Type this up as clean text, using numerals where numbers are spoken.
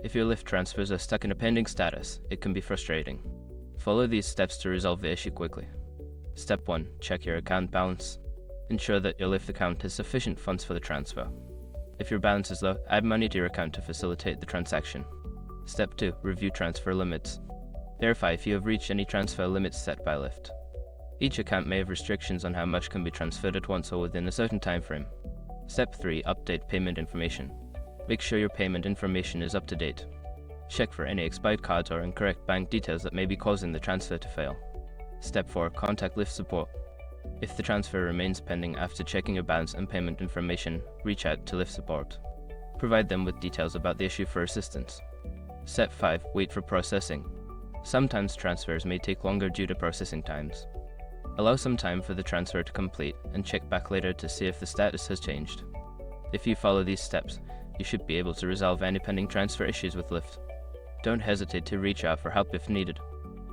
If your Lyft transfers are stuck in a pending status, it can be frustrating. Follow these steps to resolve the issue quickly. Step 1. Check your account balance. Ensure that your Lyft account has sufficient funds for the transfer. If your balance is low, add money to your account to facilitate the transaction. Step 2. Review transfer limits. Verify if you have reached any transfer limits set by Lyft. Each account may have restrictions on how much can be transferred at once or within a certain time frame. Step 3. Update payment information. Make sure your payment information is up to date. Check for any expired cards or incorrect bank details that may be causing the transfer to fail. Step 4. Contact Lyft support. If the transfer remains pending after checking your balance and payment information, reach out to Lyft support. Provide them with details about the issue for assistance. Step 5. Wait for processing. Sometimes transfers may take longer due to processing times. Allow some time for the transfer to complete and check back later to see if the status has changed. If you follow these steps, you should be able to resolve any pending transfer issues with Lyft. Don't hesitate to reach out for help if needed.